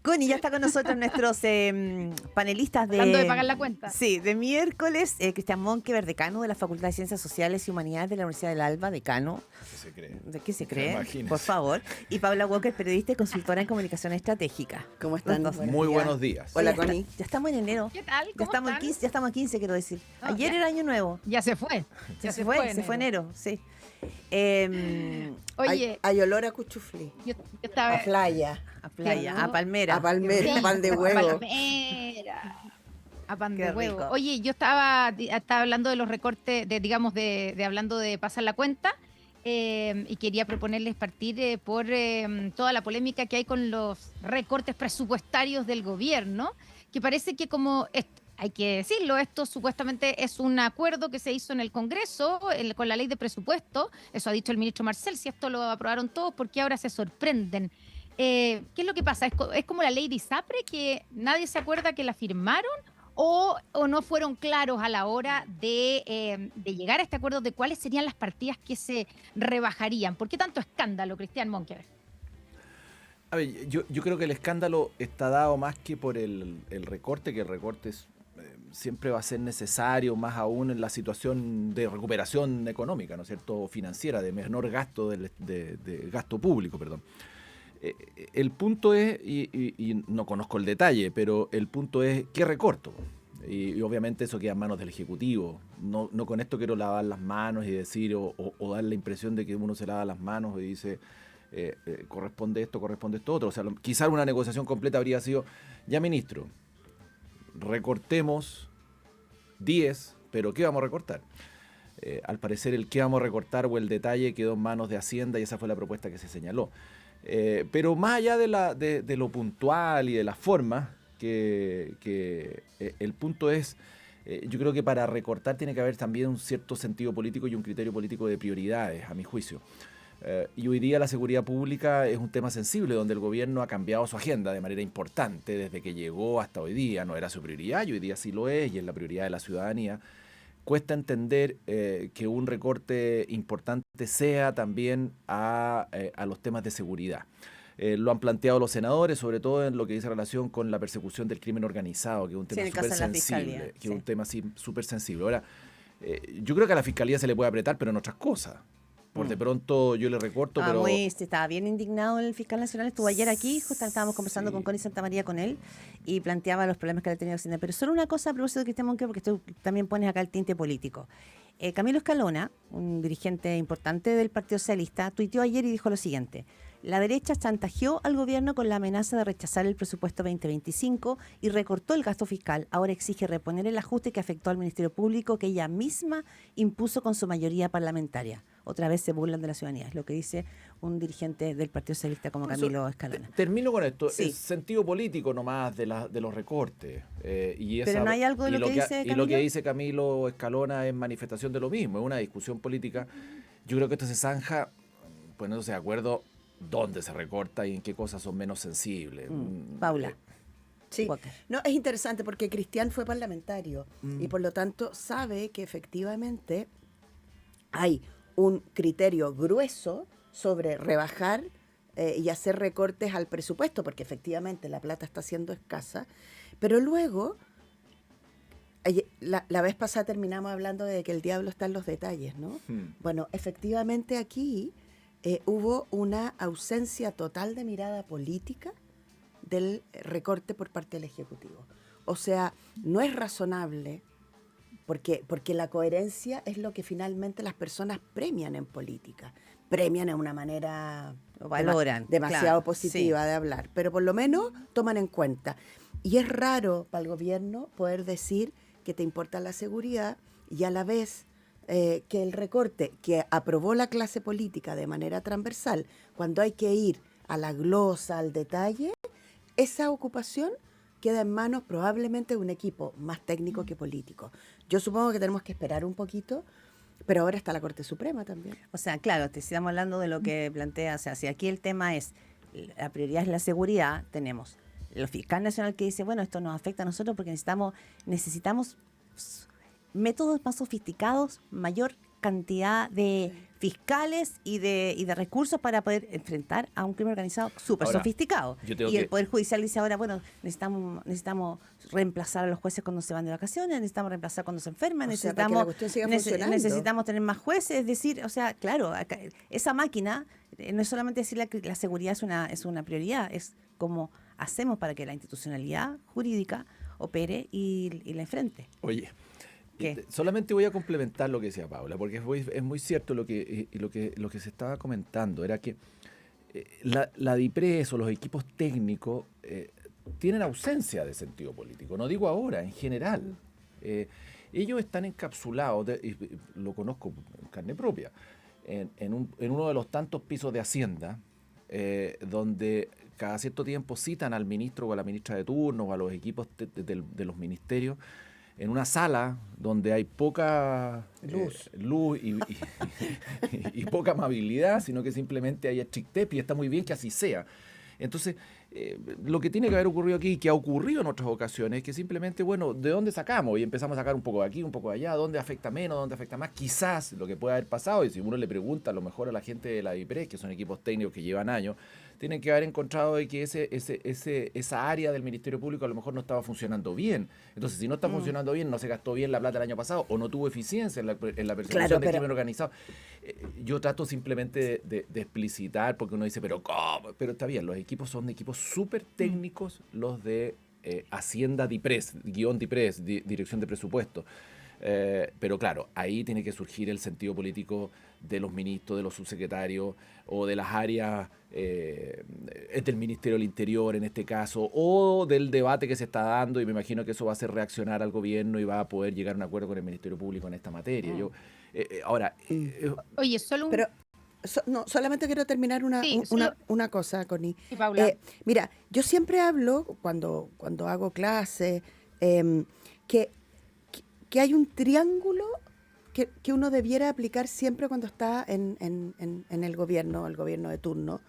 Connie, ya está con nosotros nuestros panelistas Hablando de pagar la cuenta. Sí, de miércoles. Cristian Monkever, decano de la Facultad de Ciencias Sociales y Humanidades de la Universidad del Alba, decano. ¿Qué se cree? ¿De qué se cree? Imagínese. Por favor. Y Paula Walker, periodista y consultora en comunicación estratégica. ¿Cómo están? Los dos. Muy buenos días. Hola, Ya Connie. Ya estamos en enero. ¿Qué tal? Ya ¿Cómo estamos, en están? 15, ya estamos a 15, quiero decir. Ah, Ayer ya. era Año Nuevo. Ya se fue. Ya se fue enero, sí. Oye, Hay olor a cuchuflí. yo estaba... A playa. A playa, ¿no? a palmera. A palmera, Sí, pan de a huevo. palmera. A pan Qué de huevo. rico. Oye, yo estaba hablando de los recortes, hablando de pasar la cuenta, y quería proponerles partir por toda la polémica que hay con los recortes presupuestarios del gobierno, que parece que hay que decirlo, esto supuestamente es un acuerdo que se hizo en el Congreso con la ley de presupuesto, eso ha dicho el ministro Marcel, si esto lo aprobaron todos, ¿por qué ahora se sorprenden? ¿Qué es lo que pasa? ¿Es como la ley de ISAPRE, que nadie se acuerda que la firmaron? ¿O no fueron claros a la hora de llegar a este acuerdo de cuáles serían las partidas que se rebajarían? ¿Por qué tanto escándalo, Cristian Monkever? A ver, yo creo que el escándalo está dado más que por el recorte, que el recorte siempre va a ser necesario, más aún en la situación de recuperación económica, ¿no es cierto?, financiera, de menor gasto, de gasto público, perdón. El punto es, y no conozco el detalle, pero el punto es, ¿qué recorto? Y obviamente eso queda en manos del Ejecutivo. No con esto quiero lavar las manos y decir, o dar la impresión de que uno se lava las manos y dice, corresponde esto otro. O sea, quizás una negociación completa habría sido, ya ministro, recortemos 10, pero ¿qué vamos a recortar? Al parecer el qué vamos a recortar o el detalle quedó en manos de Hacienda y esa fue la propuesta que se señaló. Pero más allá de lo puntual y de la forma, que el punto es, yo creo que para recortar tiene que haber también un cierto sentido político y un criterio político de prioridades, a mi juicio. Y hoy día la seguridad pública es un tema sensible donde el gobierno ha cambiado su agenda de manera importante desde que llegó hasta hoy día. No era su prioridad y hoy día sí lo es y es la prioridad de la ciudadanía. Cuesta entender que un recorte importante sea también a los temas de seguridad. Lo han planteado los senadores, sobre todo en lo que dice relación con la persecución del crimen organizado, que es un tema súper sensible. Que es un tema súper sensible. Ahora, yo creo que a la Fiscalía se le puede apretar, pero en otras cosas. Por de pronto yo le recorto, pero... Estaba bien indignado el fiscal nacional, estuvo ayer aquí, justo estábamos conversando con Connie Santamaría con él y planteaba los problemas que le tenía Hacienda. Pero solo una cosa a propósito de Cristian Monkever, porque tú también pones acá el tinte político. Camilo Escalona, un dirigente importante del Partido Socialista, tuiteó ayer y dijo lo siguiente: la derecha chantajeó al gobierno con la amenaza de rechazar el presupuesto 2025 y recortó el gasto fiscal. Ahora exige reponer el ajuste que afectó al Ministerio Público que ella misma impuso con su mayoría parlamentaria. Otra vez se burlan de la ciudadanía, es lo que dice un dirigente del Partido Socialista como Camilo Escalona. Termino con esto, Sí. el sentido político nomás de los recortes. Pero no hay algo de lo que dice Camilo. Y lo que dice Camilo Escalona es manifestación de lo mismo, es una discusión política. Yo creo que esto se zanja poniéndose de acuerdo dónde se recorta y en qué cosas son menos sensibles. Paula. Sí, Walker. no, es interesante porque Cristian fue parlamentario y por lo tanto sabe que efectivamente hay un criterio grueso sobre rebajar y hacer recortes al presupuesto, porque efectivamente la plata está siendo escasa, pero luego, la vez pasada terminamos hablando de que el diablo está en los detalles, ¿no? Bueno, efectivamente aquí hubo una ausencia total de mirada política del recorte por parte del Ejecutivo. O sea, no es razonable, porque la coherencia es lo que finalmente las personas premian en política. Premian de una manera Lo valoran, demasiado claro, positiva sí. de hablar, pero por lo menos toman en cuenta. Y es raro para el gobierno poder decir que te importa la seguridad y a la vez que el recorte que aprobó la clase política de manera transversal, cuando hay que ir a la glosa, al detalle, esa ocupación queda en manos probablemente de un equipo más técnico que político. Yo supongo que tenemos que esperar un poquito, pero ahora está la Corte Suprema también. O sea, claro, te estamos hablando de lo que plantea, o sea, si aquí el tema es, la prioridad es la seguridad, tenemos el fiscal nacional que dice, bueno, esto nos afecta a nosotros porque necesitamos métodos más sofisticados, mayor cantidad de fiscales y de recursos para poder enfrentar a un crimen organizado súper Ahora, sofisticado. yo tengo Y el que- Poder Judicial dice ahora, bueno, necesitamos reemplazar a los jueces cuando se van de vacaciones, necesitamos reemplazar cuando se enferman, O sea, para que la cuestión siga funcionando. necesitamos tener más jueces, es decir, o sea, claro, esa máquina no es solamente decir que la seguridad es una prioridad, es como hacemos para que la institucionalidad jurídica opere y la enfrente. Oye, ¿Qué? solamente voy a complementar lo que decía Paula, porque es muy cierto lo que se estaba comentando, era que la DIPRES o los equipos técnicos tienen ausencia de sentido político, no digo ahora, en general. Ellos están encapsulados, y lo conozco en carne propia, en uno de los tantos pisos de Hacienda, donde cada cierto tiempo citan al ministro o a la ministra de turno o a los equipos de los ministerios en una sala donde hay poca luz y poca amabilidad, sino que simplemente hay estrictez, y está muy bien que así sea. Entonces, lo que tiene que haber ocurrido aquí, que ha ocurrido en otras ocasiones, es que simplemente, bueno, ¿de dónde sacamos? Y empezamos a sacar un poco de aquí, un poco de allá, ¿dónde afecta menos, dónde afecta más? Quizás lo que puede haber pasado, y si uno le pregunta a lo mejor a la gente de la DIPRES, que son equipos técnicos que llevan años, tienen que haber encontrado de que esa área del Ministerio Público a lo mejor no estaba funcionando bien. Entonces, si no está funcionando bien, no se gastó bien la plata el año pasado, o no tuvo eficiencia en la persecución Claro, del crimen organizado. Yo trato simplemente de explicitar, porque uno dice, pero ¿cómo? Pero está bien, los equipos son equipos súper técnicos, los de Hacienda DIPRES, Dirección de Presupuesto. Pero claro, ahí tiene que surgir el sentido político de los ministros, de los subsecretarios o de las áreas del Ministerio del Interior en este caso, o del debate que se está dando, y me imagino que eso va a hacer reaccionar al gobierno y va a poder llegar a un acuerdo con el Ministerio Público en esta materia. Ahora, Oye, solo un... Pero no, solamente quiero terminar Sí, solo- una cosa, Connie. Sí, Paula. Mira, yo siempre hablo, cuando hago clases, que hay un triángulo que uno debiera aplicar siempre cuando está en el gobierno de turno,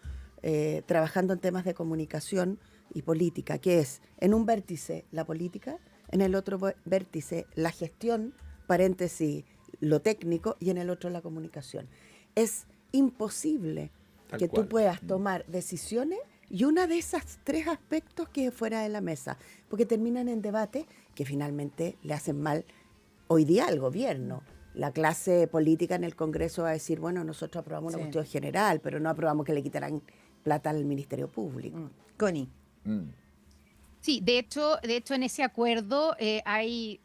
trabajando en temas de comunicación y política, que es en un vértice la política, en el otro vértice la gestión, paréntesis, lo técnico, y en el otro la comunicación. Es imposible Tal que cual. tú puedas tomar decisiones y una de esas tres aspectos quede fuera de la mesa, porque terminan en debate que finalmente le hacen mal hoy día al gobierno. La clase política en el Congreso va a decir, bueno, nosotros aprobamos una Sí. cuestión general, pero no aprobamos que le quitaran plata al Ministerio Público. Connie. Sí, de hecho en ese acuerdo hay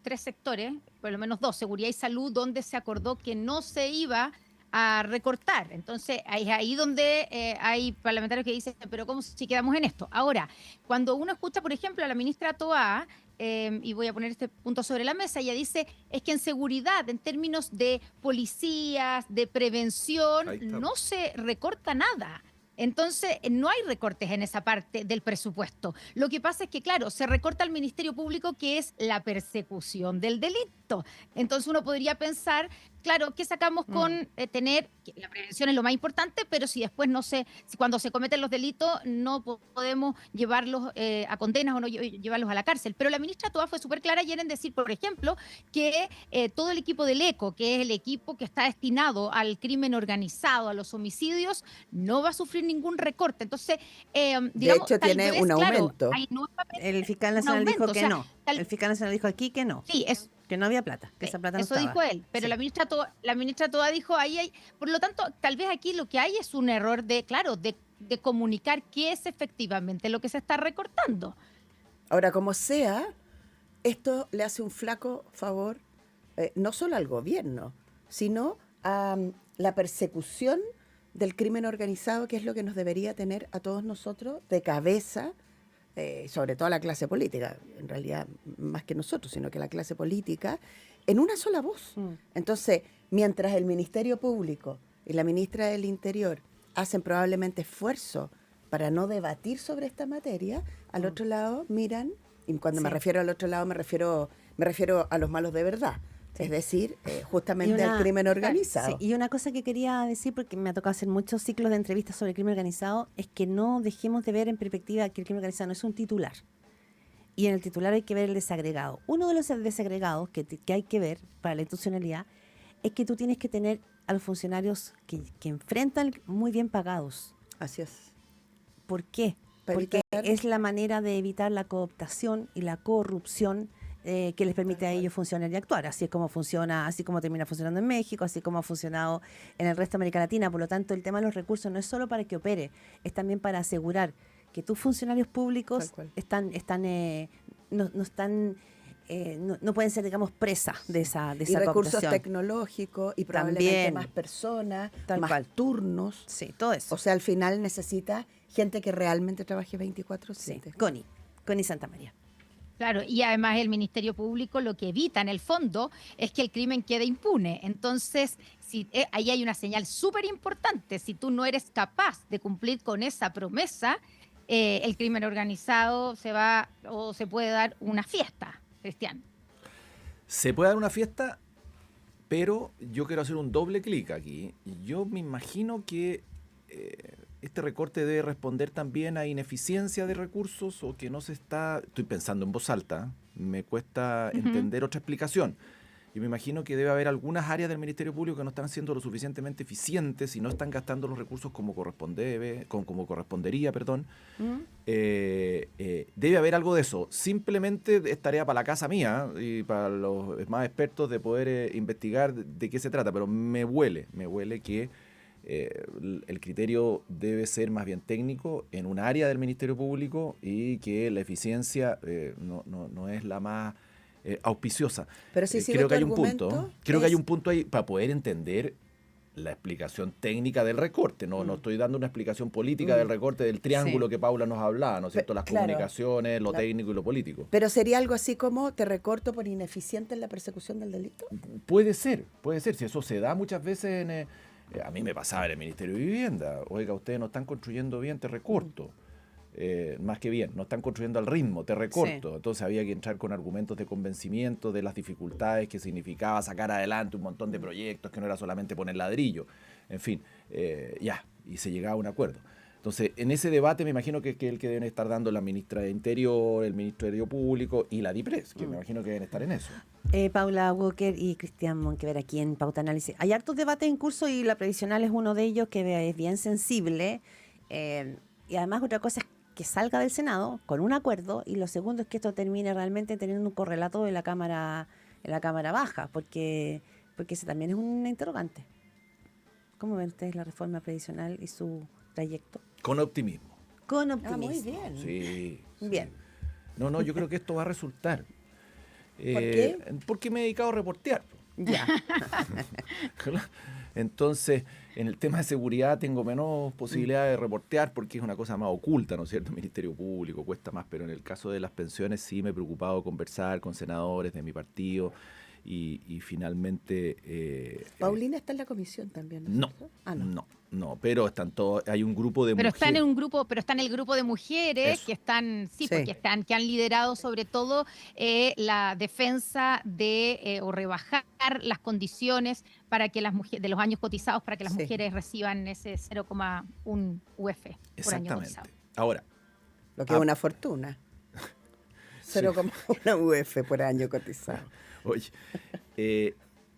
tres sectores, por lo menos dos, seguridad y salud, donde se acordó que no se iba a recortar. Entonces, es ahí donde hay parlamentarios que dicen, pero ¿cómo si quedamos en esto? Ahora, cuando uno escucha, por ejemplo, a la ministra Toá, y voy a poner este punto sobre la mesa, ella dice, es que en seguridad, en términos de policías, de prevención, Ahí está. no se recorta nada. Entonces, no hay recortes en esa parte del presupuesto. Lo que pasa es que, claro, se recorta al Ministerio Público, que es la persecución del delito. Entonces, uno podría pensar, claro, ¿qué sacamos con tener, que la prevención es lo más importante, pero si después si cuando se cometen los delitos no podemos llevarlos a condenas o no llevarlos a la cárcel? Pero la ministra Toá fue súper clara ayer en decir, por ejemplo, que todo el equipo del ECO, que es el equipo que está destinado al crimen organizado, a los homicidios, no va a sufrir ningún recorte. Entonces, digamos, hecho, tal tiene vez, un claro, aumento. hay nuevamente El fiscal un nacional dijo aumento, que o sea, no. El fiscal nacional dijo aquí que no. Sí, Que no había plata, que esa plata no eso estaba. dijo él, pero Sí. la ministra Toá dijo ahí hay, por lo tanto, tal vez aquí lo que hay es un error de comunicar qué es efectivamente lo que se está recortando. Ahora, como sea, esto le hace un flaco favor no solo al gobierno, sino a la persecución del crimen organizado, que es lo que nos debería tener a todos nosotros de cabeza, sobre todo a la clase política, en realidad más que nosotros, sino que la clase política, en una sola voz. Entonces, mientras el Ministerio Público y la ministra del Interior hacen probablemente esfuerzo para no debatir sobre esta materia, al otro lado miran, y cuando me Sí. refiero al otro lado me refiero a los malos de verdad, es decir, justamente Y al crimen organizado. Sí, y una cosa que quería decir, porque me ha tocado hacer muchos ciclos de entrevistas sobre el crimen organizado, es que no dejemos de ver en perspectiva que el crimen organizado no es un titular. Y en el titular hay que ver el desagregado. Uno de los desagregados que hay que ver para la institucionalidad es que tú tienes que tener a los funcionarios que enfrentan muy bien pagados. Así es. ¿Por qué? Para Porque evitar- es la manera de evitar la cooptación y la corrupción que les permite a ellos funcionar y actuar. Así es como funciona, así como termina funcionando en México, así como ha funcionado en el resto de América Latina. Por lo tanto, el tema de los recursos no es solo para que opere, es también para asegurar que tus funcionarios públicos Tal cual. no pueden ser, digamos, presa de esa Y recursos cooptación. tecnológicos y probablemente También. más personas, Tal más cual. turnos. Sí, todo eso. O sea, al final necesita gente que realmente trabaje Sí, 24/7. Connie Santa María. Claro, y además el Ministerio Público lo que evita en el fondo es que el crimen quede impune. Entonces, ahí hay una señal súper importante. Si tú no eres capaz de cumplir con esa promesa, el crimen organizado se puede dar una fiesta, Cristian. Se puede dar una fiesta, pero yo quiero hacer un doble clic aquí. Yo me imagino que este recorte debe responder también a ineficiencia de recursos o que no se está... Estoy pensando en voz alta, me cuesta entender otra explicación. Yo me imagino que debe haber algunas áreas del Ministerio Público que no están siendo lo suficientemente eficientes y no están gastando los recursos como correspondería, perdón. Debe haber algo de eso. Simplemente es tarea para la casa mía y para los más expertos de poder investigar de qué se trata, pero me huele que el criterio debe ser más bien técnico en un área del Ministerio Público y que la eficiencia no es la más auspiciosa. Pero si sigo creo que tu hay un argumento, punto. Creo que hay un punto ahí para poder entender la explicación técnica del recorte. No estoy dando una explicación política del recorte del triángulo que Paula nos hablaba, ¿no es cierto? Las Claro. comunicaciones, lo técnico y lo político. Pero sería algo así como te recorto por ineficiente en la persecución del delito. Puede ser. Si eso se da muchas veces a mí me pasaba en el Ministerio de Vivienda. Oiga, ustedes no están construyendo bien, te recorto. Más que bien, no están construyendo al ritmo, te recorto. Sí. Entonces había que entrar con argumentos de convencimiento de las dificultades que significaba sacar adelante un montón de proyectos, que no era solamente poner ladrillo. En fin, y se llegaba a un acuerdo. Entonces, en ese debate me imagino que el que deben estar dando la ministra de Interior, el Ministerio Público y la DIPRES, que me imagino que deben estar en eso. Paula Walker y Cristian Monquever aquí en Pauta Análisis. Hay hartos debates en curso y la previsional es uno de ellos que es bien sensible. Y además otra cosa es que salga del Senado con un acuerdo y lo segundo es que esto termine realmente teniendo un correlato en la Cámara Baja, porque ese también es una interrogante. ¿Cómo ven ustedes la reforma previsional y su trayecto? Con optimismo. Con Ah, optimismo. muy bien. Sí. Bien. No, yo creo que esto va a resultar. ¿Por qué? Porque me he dedicado a reportear. Ya. Entonces, en el tema de seguridad tengo menos posibilidad de reportear porque es una cosa más oculta, ¿no es cierto? El Ministerio Público cuesta más, pero en el caso de las pensiones sí me he preocupado conversar con senadores de mi partido y finalmente... Paulina está en la comisión también, ¿no? No, es cierto? Ah, no. no, pero están todos, hay un grupo de Pero mujeres. está en el grupo de mujeres Eso. que están, Sí. que han liderado sobre todo la defensa de o rebajar las condiciones para que las mujeres de los años cotizados para que las Sí. mujeres reciban ese 0,1 UF por año Exactamente. cotizado. Ahora, Lo que es una fortuna. 0,1 UF por año cotizado. oye,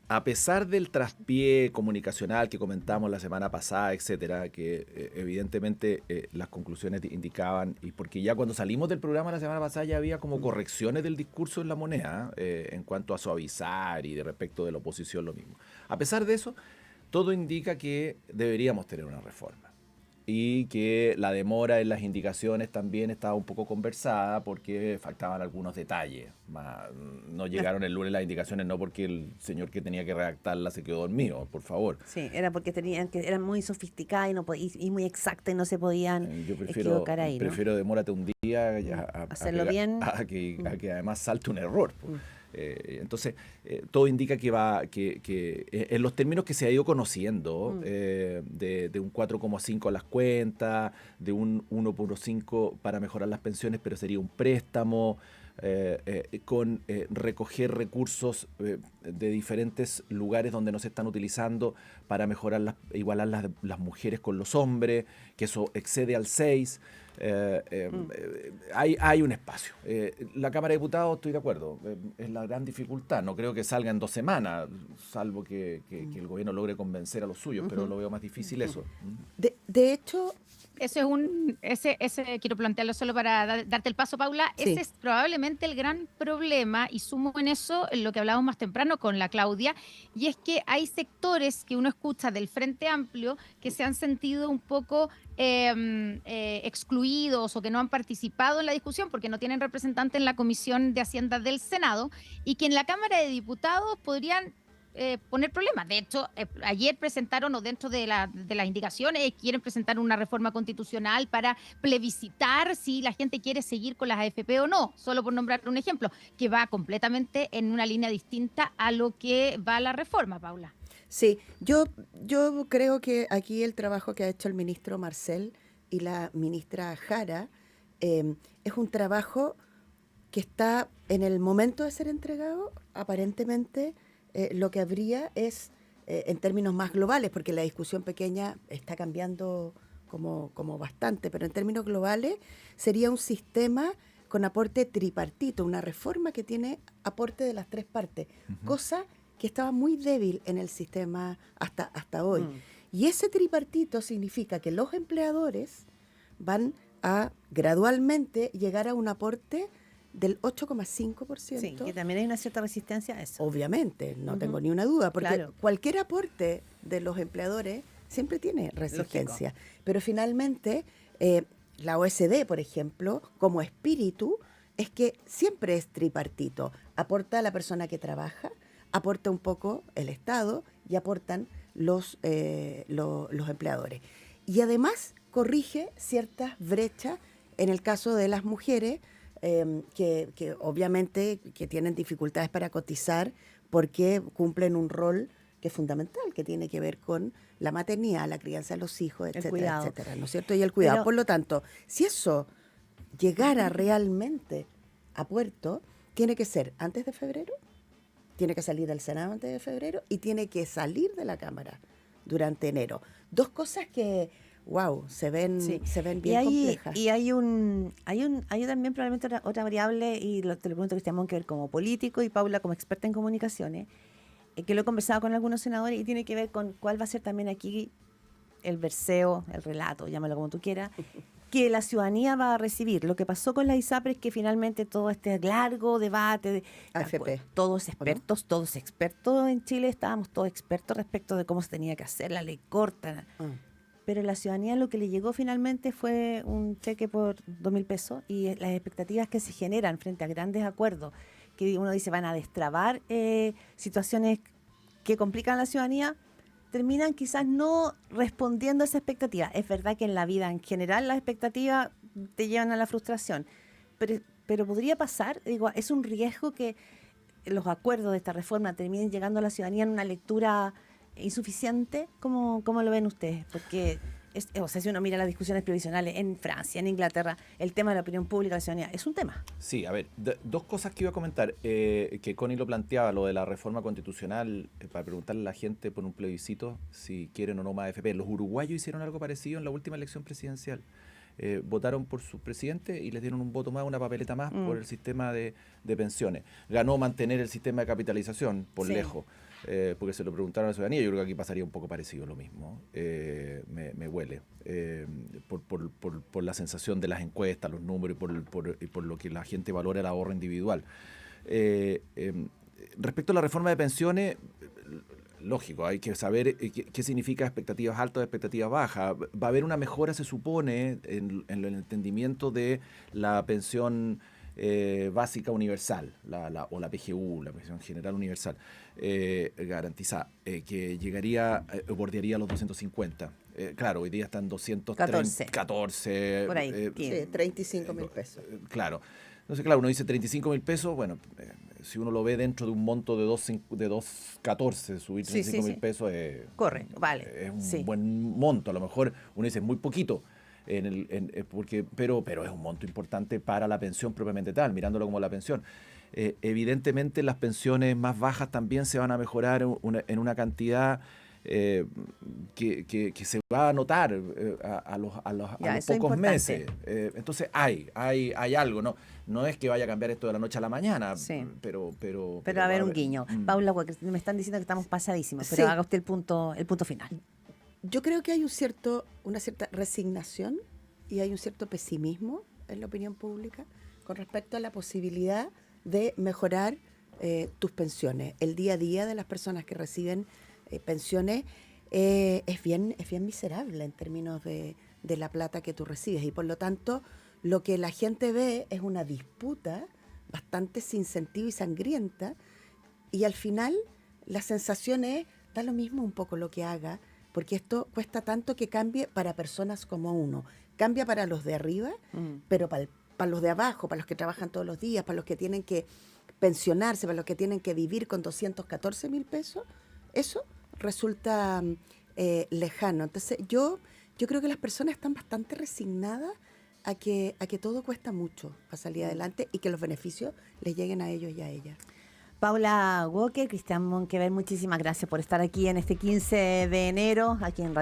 a pesar del traspié comunicacional que comentamos la semana pasada, etcétera, que evidentemente las conclusiones indicaban, y porque ya cuando salimos del programa la semana pasada ya había como correcciones del discurso en la moneda en cuanto a suavizar y de respecto de la oposición lo mismo. A pesar de eso, todo indica que deberíamos tener una reforma. Y que la demora en las indicaciones también estaba un poco conversada porque faltaban algunos detalles. No llegaron el lunes las indicaciones, no porque el señor que tenía que redactarla se quedó dormido, por favor. Sí, era porque eran muy sofisticadas y muy exactas y no se podían Yo equivocar ahí, ¿no? prefiero demórate un día Hacerlo bien. a que además salte un error. Entonces, todo indica que en los términos que se ha ido conociendo, de un 4,5 a las cuentas, de un 1,5 para mejorar las pensiones, pero sería un préstamo, con recoger recursos de diferentes lugares donde no se están utilizando para mejorar igualar las mujeres con los hombres, que eso excede al 6. Hay un espacio. La Cámara de Diputados, estoy de acuerdo, es la gran dificultad. No creo que salga en 2 semanas, salvo que el gobierno logre convencer a los suyos, pero lo veo más difícil eso. De hecho, Ese quiero plantearlo solo para darte el paso, Paula. Sí. Ese es probablemente el gran problema, y sumo en eso lo que hablábamos más temprano con la Claudia, y es que hay sectores que uno escucha del Frente Amplio que se han sentido un poco excluidos o que no han participado en la discusión porque no tienen representante en la Comisión de Hacienda del Senado, y que en la Cámara de Diputados podrían poner problemas. De hecho, ayer presentaron, o dentro de las indicaciones, quieren presentar una reforma constitucional para plebiscitar si la gente quiere seguir con las AFP o no, solo por nombrar un ejemplo, que va completamente en una línea distinta a lo que va la reforma, Paula. sí, yo creo que aquí el trabajo que ha hecho el ministro Marcel y la ministra Jara es un trabajo que está en el momento de ser entregado. Aparentemente lo que habría es, en términos más globales, porque la discusión pequeña está cambiando como bastante, pero en términos globales sería un sistema con aporte tripartito, una reforma que tiene aporte de las 3 partes, cosa que estaba muy débil en el sistema hasta hoy. Y ese tripartito significa que los empleadores van a gradualmente llegar a un aporte del 8,5%. Sí, que también hay una cierta resistencia a eso. Obviamente, no tengo ni una duda, porque Claro. cualquier aporte de los empleadores siempre tiene resistencia. Pero finalmente, la OSD, por ejemplo, como espíritu, es que siempre es tripartito. Aporta la persona que trabaja, aporta un poco el Estado y aportan los empleadores. Y además corrige ciertas brechas en el caso de las mujeres, que obviamente que tienen dificultades para cotizar porque cumplen un rol que es fundamental, que tiene que ver con la maternidad, la crianza de los hijos, etcétera, cuidado. etcétera, ¿no es cierto? Y el cuidado. Pero- Por lo tanto, si eso llegara realmente a puerto, tiene que ser antes de febrero, tiene que salir del Senado antes de febrero y tiene que salir de la Cámara durante enero. 2 cosas que, wow, se ven bien complejas. Y hay también probablemente otra variable, y te lo pregunto, Cristian Monker, como político, y Paula como experta en comunicaciones, que lo he conversado con algunos senadores, y tiene que ver con cuál va a ser también aquí el verseo, el relato, llámalo como tú quieras, que la ciudadanía va a recibir. Lo que pasó con la ISAPRE es que finalmente todo este largo debate de AFP. todos expertos en Chile, estábamos todos expertos respecto de cómo se tenía que hacer, la ley corta. Pero la ciudadanía lo que le llegó finalmente fue un cheque por 2.000 pesos, y las expectativas que se generan frente a grandes acuerdos, que uno dice van a destrabar situaciones que complican a la ciudadanía, terminan quizás no respondiendo a esa expectativa. Es verdad que en la vida en general las expectativas te llevan a la frustración, pero podría pasar, digo, es un riesgo que los acuerdos de esta reforma terminen llegando a la ciudadanía en una lectura insuficiente. ¿Cómo lo ven ustedes? Porque, si uno mira las discusiones previsionales en Francia, en Inglaterra, el tema de la opinión pública de la ciudadanía es un tema. Sí, a ver, 2 cosas que iba a comentar, que Connie lo planteaba, lo de la reforma constitucional, para preguntarle a la gente por un plebiscito si quieren o no más AFP. Los uruguayos hicieron algo parecido en la última elección presidencial. Votaron por su presidente y les dieron un voto más, una papeleta más por el sistema de pensiones. Ganó mantener el sistema de capitalización por lejos. Porque se lo preguntaron a la ciudadanía. Yo creo que aquí pasaría un poco parecido lo mismo. Me huele por la sensación de las encuestas, los números y por lo que la gente valora el ahorro individual. Respecto a la reforma de pensiones, lógico, hay que saber qué significa expectativas altas, expectativas bajas. Va a haber una mejora, se supone, en el entendimiento de la pensión básica universal, o la PGU, la pensión general universal, garantizada, que llegaría, bordearía los 250. Claro, hoy día están 214. Por ahí. Sí, 35.000 pesos. Claro. Entonces, claro, uno dice 35.000 pesos, bueno, si uno lo ve dentro de un monto de 2.14, subir 35.000 pesos corre, vale. Es un buen monto. A lo mejor uno dice es muy poquito, pero es un monto importante para la pensión propiamente tal, mirándolo como la pensión. Evidentemente las pensiones más bajas también se van a mejorar en una cantidad que se va a notar a los Ya, eso es pocos importante. meses. Entonces hay algo, ¿no? No es que vaya a cambiar esto de la noche a la mañana, Sí. pero Pero a ver un guiño. Paula, Walker, me están diciendo que estamos pasadísimos, pero Sí. haga usted el punto final. Yo creo que hay una cierta resignación y hay un cierto pesimismo en la opinión pública con respecto a la posibilidad de mejorar tus pensiones. El día a día de las personas que reciben pensiones es bien miserable en términos de la plata que tú recibes y por lo tanto lo que la gente ve es una disputa bastante sin sentido y sangrienta y al final la sensación es, da lo mismo un poco lo que haga, porque esto cuesta tanto que cambie para personas como uno. Cambia para los de arriba, pero para los de abajo, para los que trabajan todos los días, para los que tienen que pensionarse, para los que tienen que vivir con 214,000 pesos, eso resulta lejano. Entonces yo creo que las personas están bastante resignadas a que todo cuesta mucho para salir adelante y que los beneficios les lleguen a ellos y a ellas. Paula Walker, Cristian Monkever, muchísimas gracias por estar aquí en este 15 de enero, aquí en Radio